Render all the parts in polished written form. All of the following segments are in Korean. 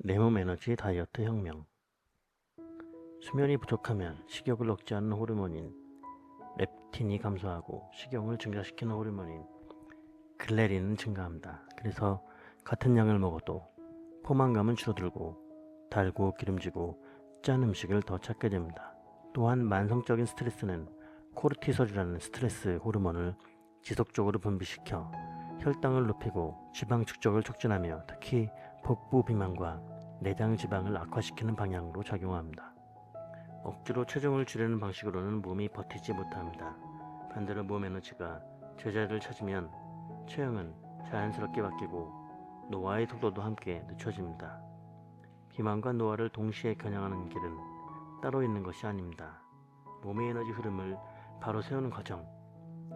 내 몸 에너지 다이어트 혁명. 수면이 부족하면 식욕을 억제하는 호르몬인 렙틴이 감소하고 식욕을 증가시키는 호르몬인 글레린은 증가합니다. 그래서 같은 양을 먹어도 포만감은 줄어들고 달고 기름지고 짠 음식을 더 찾게 됩니다. 또한 만성적인 스트레스는 코르티솔이라는 스트레스 호르몬을 지속적으로 분비시켜 혈당을 높이고 지방 축적을 촉진하며 특히 복부 비만과 내장 지방을 악화시키는 방향으로 작용합니다. 억지로 체중을 줄이는 방식으로는 몸이 버티지 못합니다. 반대로 몸 에너지가 제자리를 찾으면 체형은 자연스럽게 바뀌고 노화의 속도도 함께 늦춰집니다. 비만과 노화를 동시에 겨냥하는 길은 따로 있는 것이 아닙니다. 몸의 에너지 흐름을 바로 세우는 과정,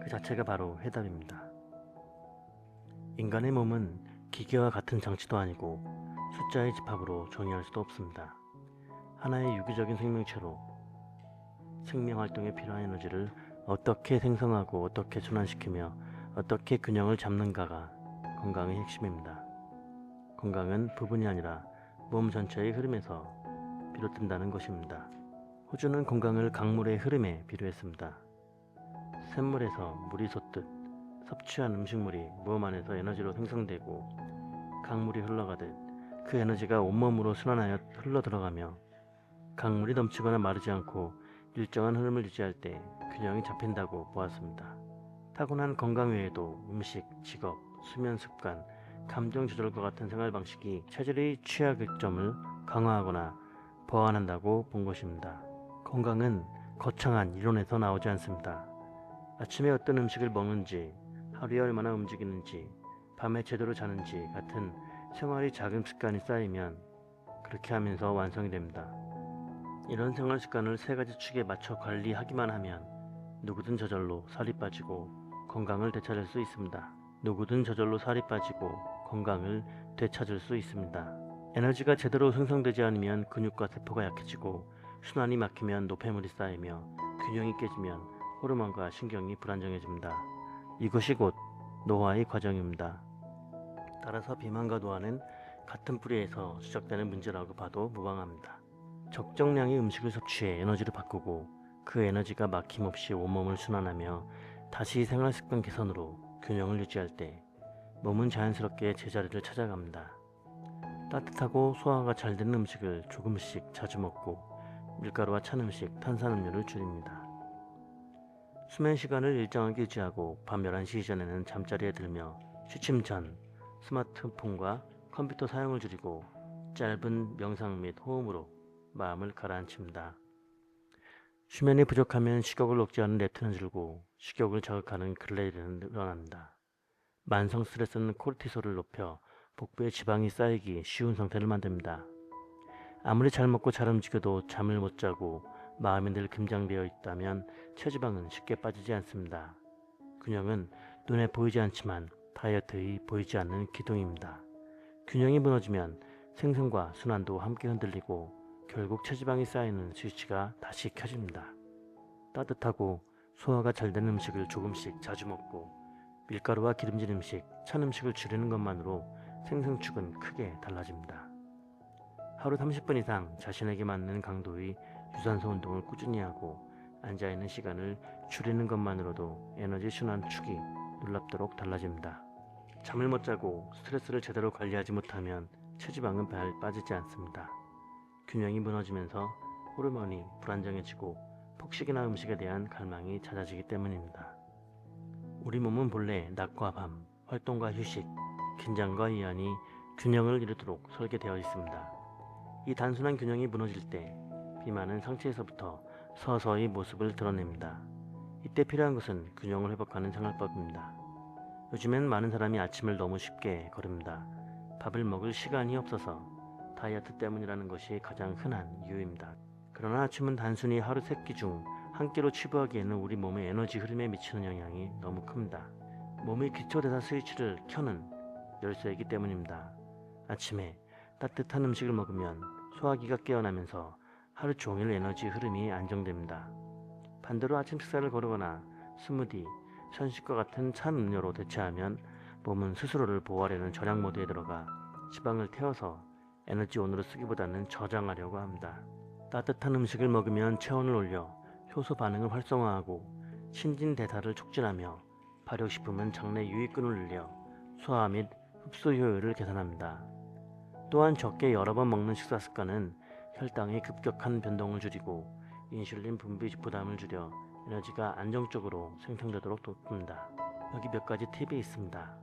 그 자체가 바로 해답입니다. 인간의 몸은 기계와 같은 장치도 아니고 숫자의 집합으로 정의할 수도 없습니다. 하나의 유기적인 생명체로 생명활동에 필요한 에너지를 어떻게 생성하고 어떻게 순환시키며 어떻게 균형을 잡는가가 건강의 핵심입니다. 건강은 부분이 아니라 몸 전체의 흐름에서 비롯된다는 것입니다. 호주는 건강을 강물의 흐름에 비유했습니다. 샘물에서 물이 솟듯 섭취한 음식물이 몸 안에서 에너지로 생성되고 강물이 흘러가듯 그 에너지가 온몸으로 순환하여 흘러들어가며 강물이 넘치거나 마르지 않고 일정한 흐름을 유지할 때 균형이 잡힌다고 보았습니다. 타고난 건강 외에도 음식, 직업, 수면 습관, 감정 조절과 같은 생활 방식이 체질의 취약점을 강화하거나 보완한다고 본 것입니다. 건강은 거창한 이론에서 나오지 않습니다. 아침에 어떤 음식을 먹는지, 하루에 얼마나 움직이는지, 밤에 제대로 자는지 같은 생활의 작은 습관이 쌓이면 그렇게 하면서 완성이 됩니다. 이런 생활 습관을 세 가지 축에 맞춰 관리하기만 하면 누구든 저절로 살이 빠지고 건강을 되찾을 수 있습니다. 누구든 저절로 살이 빠지고 건강을 되찾을 수 있습니다. 에너지가 제대로 생성되지 않으면 근육과 세포가 약해지고 순환이 막히면 노폐물이 쌓이며 균형이 깨지면 호르몬과 신경이 불안정해집니다. 이것이 곧 노화의 과정입니다. 따라서 비만과 노화는 같은 뿌리에서 시작되는 문제라고 봐도 무방합니다. 적정량의 음식을 섭취해 에너지를 바꾸고 그 에너지가 막힘없이 온몸을 순환하며 다시 생활습관 개선으로 균형을 유지할 때 몸은 자연스럽게 제자리를 찾아갑니다. 따뜻하고 소화가 잘 되는 음식을 조금씩 자주 먹고 밀가루와 찬 음식, 탄산음료를 줄입니다. 수면 시간을 일정하게 유지하고 밤 11시 이전에는 잠자리에 들며 취침 전 스마트폰과 컴퓨터 사용을 줄이고 짧은 명상 및 호흡으로 마음을 가라앉힙니다. 수면이 부족하면 식욕을 억제하는 렙틴은 줄고 식욕을 자극하는 글레린은 늘어납니다. 만성 스트레스는 코르티솔을 높여 복부에 지방이 쌓이기 쉬운 상태를 만듭니다. 아무리 잘 먹고 잘 움직여도 잠을 못 자고 마음이 늘 긴장되어 있다면 체지방은 쉽게 빠지지 않습니다. 균형은 눈에 보이지 않지만 다이어트의 보이지 않는 기둥입니다. 균형이 무너지면 생성과 순환도 함께 흔들리고 결국 체지방이 쌓이는 스위치가 다시 켜집니다. 따뜻하고 소화가 잘 되는 음식을 조금씩 자주 먹고 밀가루와 기름진 음식, 찬 음식을 줄이는 것만으로 생성축은 크게 달라집니다. 하루 30분 이상 자신에게 맞는 강도의 유산소 운동을 꾸준히 하고 앉아있는 시간을 줄이는 것만으로도 에너지 순환축이 놀랍도록 달라집니다. 잠을 못 자고 스트레스를 제대로 관리하지 못하면 체지방은 빠지지 않습니다. 균형이 무너지면서 호르몬이 불안정해지고 폭식이나 음식에 대한 갈망이 잦아지기 때문입니다. 우리 몸은 본래 낮과 밤, 활동과 휴식, 긴장과 이완이 균형을 이루도록 설계되어 있습니다. 이 단순한 균형이 무너질 때 비만은 상체에서부터 서서히 모습을 드러냅니다. 이때 필요한 것은 균형을 회복하는 생활법입니다. 요즘엔 많은 사람이 아침을 너무 쉽게 거릅니다. 밥을 먹을 시간이 없어서 다이어트 때문이라는 것이 가장 흔한 이유입니다. 그러나 아침은 단순히 하루 3끼 중 한 끼로 치부하기에는 우리 몸의 에너지 흐름에 미치는 영향이 너무 큽니다. 몸의 기초대사 스위치를 켜는 열쇠이기 때문입니다. 아침에 따뜻한 음식을 먹으면 소화기가 깨어나면서 하루 종일 에너지 흐름이 안정됩니다. 반대로 아침 식사를 거르거나 스무디, 선식과 같은 찬 음료로 대체하면 몸은 스스로를 보호하려는 절약 모드에 들어가 지방을 태워서 에너지원으로 쓰기보다는 저장하려고 합니다. 따뜻한 음식을 먹으면 체온을 올려 효소 반응을 활성화하고 신진대사를 촉진하며 발효식품은 장내 유익균을 늘려 소화 및 흡수 효율을 개선합니다. 또한 적게 여러 번 먹는 식사 습관은 혈당의 급격한 변동을 줄이고 인슐린 분비 부담을 줄여 에너지가 안정적으로 생성되도록 돕습니다. 여기 몇 가지 팁이 있습니다.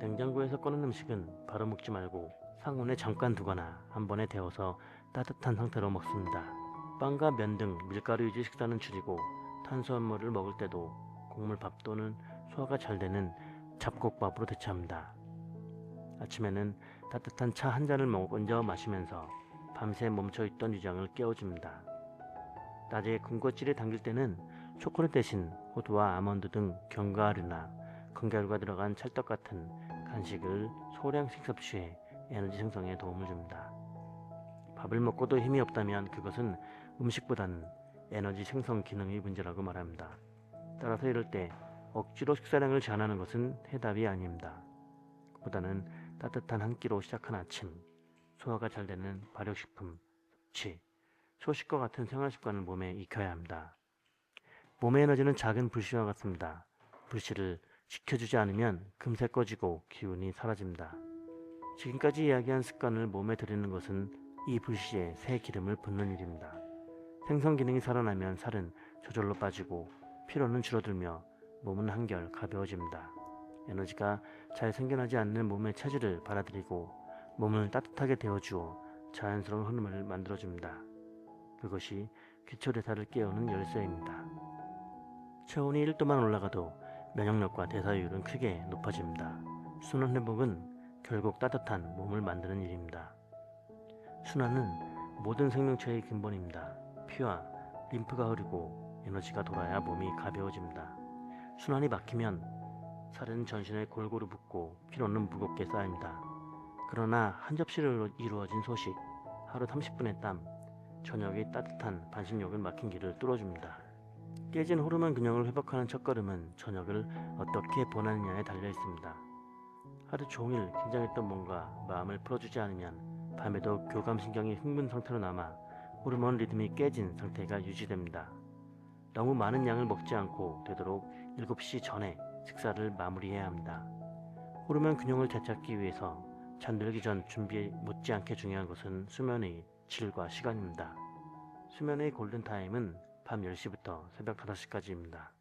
냉장고에서 꺼낸 음식은 바로 먹지 말고 상온에 잠깐 두거나 한 번에 데워서 따뜻한 상태로 먹습니다. 빵과 면 등 밀가루 위주 식사는 줄이고 탄수화물을 먹을 때도 곡물밥 또는 소화가 잘 되는 잡곡밥으로 대체합니다. 아침에는 따뜻한 차 한 잔을 먼저 마시면서 밤새 멈춰있던 위장을 깨워줍니다. 낮에 군것질에 당길 때는 초콜릿 대신 호두와 아몬드 등 견과류나 건가류가 들어간 찰떡 같은 간식을 소량씩 섭취해 에너지 생성에 도움을 줍니다. 밥을 먹고도 힘이 없다면 그것은 음식보다는 에너지 생성 기능의 문제라고 말합니다. 따라서 이럴 때 억지로 식사량을 제한하는 것은 해답이 아닙니다. 그보다는 따뜻한 한 끼로 시작한 아침, 소화가 잘 되는 발효식품 섭취, 소식과 같은 생활습관을 몸에 익혀야 합니다. 몸의 에너지는 작은 불씨와 같습니다. 불씨를 지켜주지 않으면 금세 꺼지고 기운이 사라집니다. 지금까지 이야기한 습관을 몸에 들이는 것은 이 불씨에 새 기름을 붓는 일입니다. 생성 기능이 살아나면 살은 저절로 빠지고 피로는 줄어들며 몸은 한결 가벼워집니다. 에너지가 잘 생겨나지 않는 몸의 체질을 받아들이고 몸을 따뜻하게 데워주어 자연스러운 흐름을 만들어줍니다. 그것이 기초대사를 깨우는 열쇠입니다. 체온이 1도만 올라가도 면역력과 대사율은 크게 높아집니다. 순환 회복은 결국 따뜻한 몸을 만드는 일입니다. 순환은 모든 생명체의 근본입니다. 피와 림프가 흐르고 에너지가 돌아야 몸이 가벼워집니다. 순환이 막히면 살은 전신에 골고루 붓고 피로는 무겁게 쌓입니다. 그러나 한 접시로 이루어진 소식, 하루 30분의 땀, 저녁의 따뜻한 반신욕은 막힌 길을 뚫어줍니다. 깨진 호르몬 균형을 회복하는 첫걸음은 저녁을 어떻게 보내느냐에 달려 있습니다. 하루 종일 긴장했던 몸과 마음을 풀어주지 않으면 밤에도 교감신경이 흥분 상태로 남아 호르몬 리듬이 깨진 상태가 유지됩니다. 너무 많은 양을 먹지 않고 되도록 7시 전에 식사를 마무리해야 합니다. 호르몬 균형을 되찾기 위해서 잠들기 전 준비 못지않게 중요한 것은 수면의 질과 시간입니다. 수면의 골든타임은 밤 10시부터 새벽 5시까지입니다.